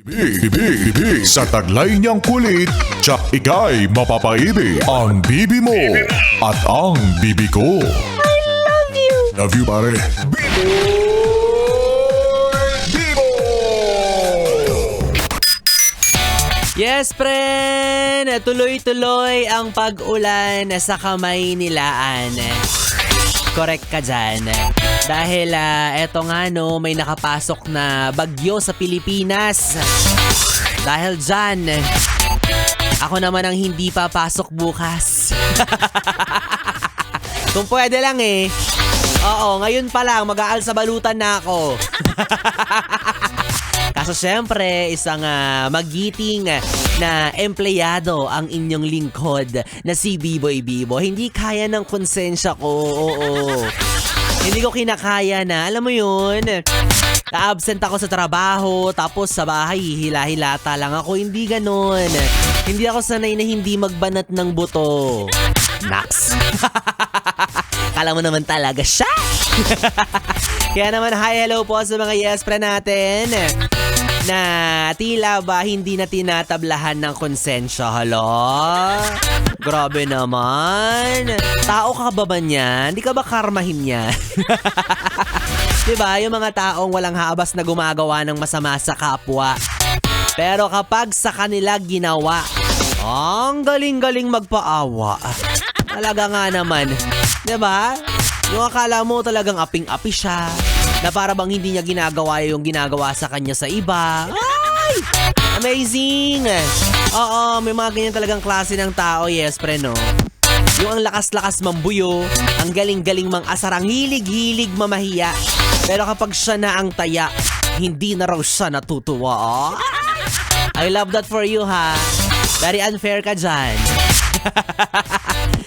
Bibig sa taglay niyang kulit, tsak ika'y mapapaibig. Ang bibi mo at ang bibi ko. I love you! Love you, pare. Bibo! Yes, friend! Tuloy-tuloy ang pag-ulan sa Kamaynilaan. Correct ka dyan. Dahil eto nga no, may nakapasok na bagyo sa Pilipinas. Dahil dyan, ako naman ang hindi papasok bukas. Kung pwede lang eh. Oo, ngayon pa lang, mag-aalsabalutan na ako. Kaso syempre, isang magiting na empleyado ang inyong lingkod na si Biboy Bibo. Hindi kaya ng konsensya ko, oo. Hindi ko kinakaya na, alam mo yun, na-absent ako sa trabaho, tapos sa bahay, hila-hilata lang ako. Hindi ganon. Hindi ako sanay na hindi magbanat ng buto. Naks. Kala mo naman talaga siya. Kaya naman, hi, hello po sa mga yes friend natin na tila ba hindi na tinatablahan ng konsensya. Hala? Grabe naman. Tao ka ba niyan? Di ka ba karmahin niya? Diba, yung mga taong walang habas na gumagawa ng masama sa kapwa. Pero kapag sa kanila ginawa, ang galing-galing magpaawa. Talaga nga naman. Diba? Yung akala mo talagang aping-api siya, na para bang hindi niya ginagawa yung ginagawa sa kanya sa iba. Ay! Amazing! Oo, may mga ganyan talagang klase ng tao, yes, pre, no? Yung ang lakas-lakas mambuyo, ang galing-galing mang-asar, ang hilig-hilig mamahiya. Pero kapag siya na ang taya, hindi na raw siya natutuwa. Oh? I love that for you, ha? Very unfair ka dyan.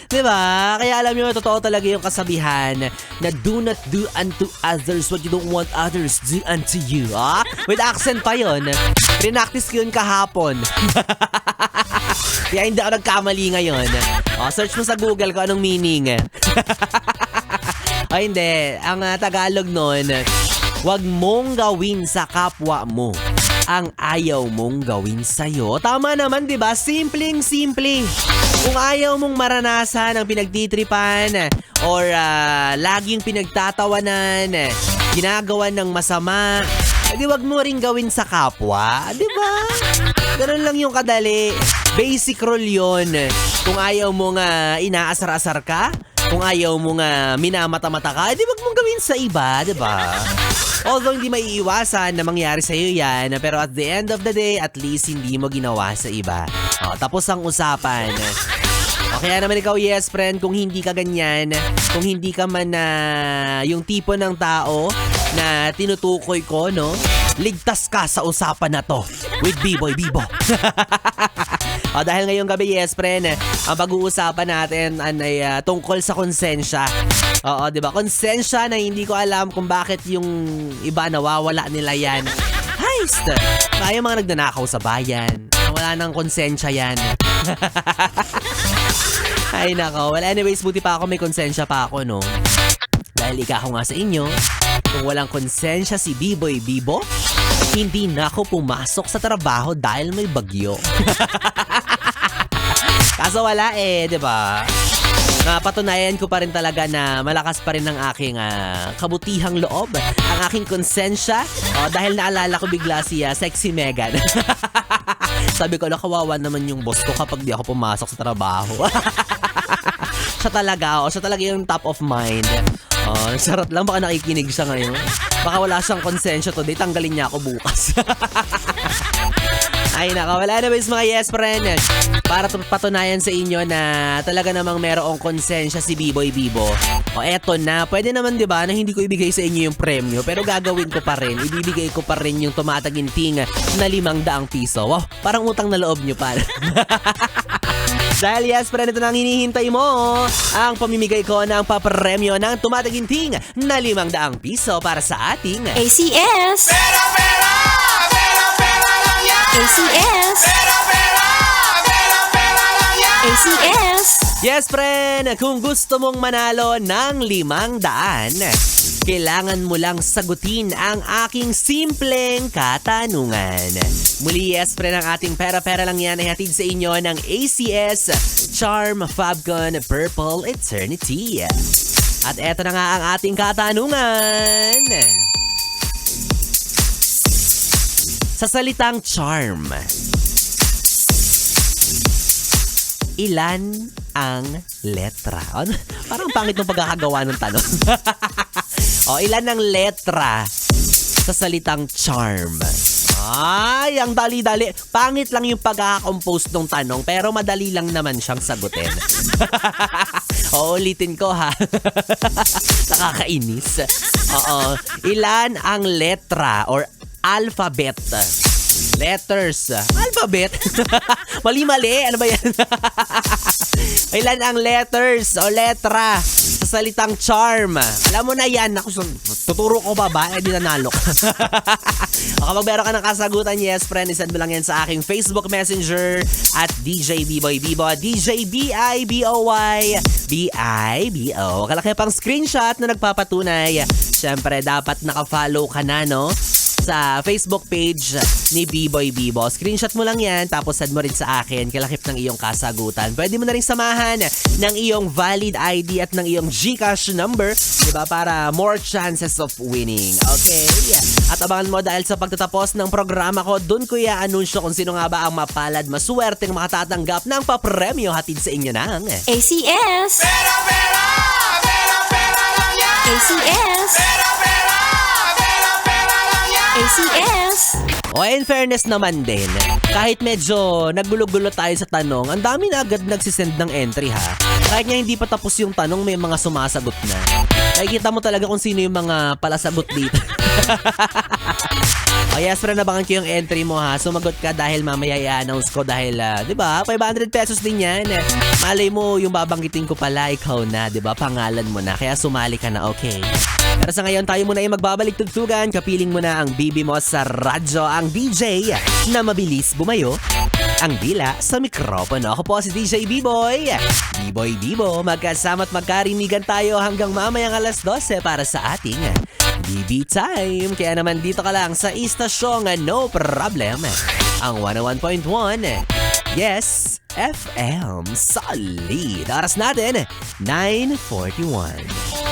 Diba? Kaya alam nyo, totoo talaga yung kasabihan na do not do unto others what you don't want others do unto you. Ah? With accent pa yun. Pinaktis ko yun kahapon. Kaya hindi ako nagkamali ngayon. Search mo sa Google kung anong meaning. Ay hindi. Ang Tagalog nun, wag mong gawin sa kapwa mo ang ayaw mong gawin sa'yo. Tama naman, diba? Simpleng-simple. Kung ayaw mong maranasan ang pinagtitripan or laging pinagtatawanan, ginagawa ng masama, edi wag mo rin gawin sa kapwa. Diba? Ganun lang yung kadali. Basic rule yun. Kung ayaw mong inaasar-asar ka, kung ayaw mong minamata-mata ka, edi wag mong gawin sa iba. Diba? Although hindi maiiwasan na mangyari sa'yo yan, pero at the end of the day, at least hindi mo ginawa sa iba. Tapos ang usapan. Kaya naman ikaw, yes friend, kung hindi ka ganyan, kung hindi ka man yung tipo ng tao na tinutukoy ko, no? Ligtas ka sa usapan na to with Biboy Bibo. Dahil ngayong gabi, yes friend, ang pag-uusapan natin ay tungkol sa konsensya. Oo, diba? Konsensya na hindi ko alam kung bakit yung iba nawawala nila yan. Heist! Yung mga nagnanakaw sa bayan. Wala nang konsensya yan. Ay nako. Well, anyways, buti pa ako may konsensya pa ako, no? Dahil ikaw nga sa inyo, kung walang konsensya si Biboy Bibo, hindi na ako pumasok sa trabaho dahil may bagyo. Kaso wala diba? Napatunayan ko pa rin talaga na malakas pa rin ang aking kabutihang loob, ang aking konsensya, dahil naalala ko bigla si Sexy Megan. Sabi ko, kawawa naman yung boss ko kapag di ako pumasok sa trabaho. Siya talaga yung top of mind. Sarap lang, baka nakikinig siya ngayon. Baka wala siyang konsensya today, tanggalin niya ako bukas. Ay nako, well anyways mga yes friend, para patunayan sa inyo na talaga namang merong konsensya si Biboy Bibo. Eto na, pwede naman 'di ba na hindi ko ibigay sa inyo yung premyo, pero gagawin ko pa rin. Ibibigay ko pa rin yung tumataginting na 500 piso. Wow, parang utang na loob nyo pa. Dahil yes friend, ito na ang hinihintay mo. Ang pamimigay ko ng papremyo ng tumataginting na 500 piso para sa ating ACS! ACS! ACS! Yes friend, kung gusto mong manalo ng 500, Kailangan mo lang sagutin ang aking simpleng katanungan. Muli, yes, pre, ng ating pera-pera lang yan ay hatid sa inyo ng ACS Charm Fabcon Purple Eternity. At eto na nga ang ating katanungan. Sa salitang charm, ilan ang letra? Parang pangit ng pagkakagawa ng tanong. Ilan ang letra sa salitang charm? Ay, ang dali-dali. Pangit lang yung pagkakakompose ng tanong, pero madali lang naman siyang sagutin. Ulitin ko ha. Nakakainis. Ilan ang letra or alphabet? Letters. Alphabet? Mali-mali. Ano ba yan? Ilan ang letters o letra sa salitang charm? Alam mo na yan. Ako, tuturo ko ba? Di nanalo ka. O kapag meron ka ng kasagutan, yes, friend, isend mo lang yan sa aking Facebook Messenger at DJ Biboy Bibo. DJ B-I-B-O-Y B-I-B-O. Kalaki pang screenshot na nagpapatunay. Siyempre, dapat nakafollow ka na, no? Sa Facebook page ni Biboy Bibo. Screenshot mo lang yan, tapos send mo rin sa akin kalakip ng iyong kasagutan. Pwede mo na rin samahan ng iyong valid ID at ng iyong GCash number, diba? Para more chances of winning. Okay? At abangan mo dahil sa pagtatapos ng programa ko, dun ko i-anunsyo kung sino nga ba ang mapalad, maswerteng makatatanggap ng papremyo hatid sa inyo ng ACS. ACS. ACS. In fairness naman din, kahit medyo nagulo-gulo tayo sa tanong, ang dami na agad nagsisend ng entry ha. Kahit nga hindi pa tapos yung tanong, may mga sumasagot na. Nakikita mo talaga kung sino yung mga palasagot dito. Yes, friend, nabangan ko yung entry mo ha. Sumagot ka dahil mamaya i-announce ko dahil, di ba, 500 pesos din yan. Malay mo, yung babanggitin ko pala, ikaw na, di ba, pangalan mo na. Kaya sumali ka na, okay? Pero sa ngayon, tayo muna yung magbabalik tugtugan. Kapiling mo na ang bibi mo sa radyo, ang DJ na mabilis bumayo ang dila sa mikropono. Ako po si DJ B-Boy. B-Boy Bibo, magkasama't magkarinigan tayo hanggang mamayang alas 12 para sa ating BB Time. Kaya naman dito ka lang sa istasyong No Problem, ang 101.1 Yes FM Solid. Oras natin, 9:41.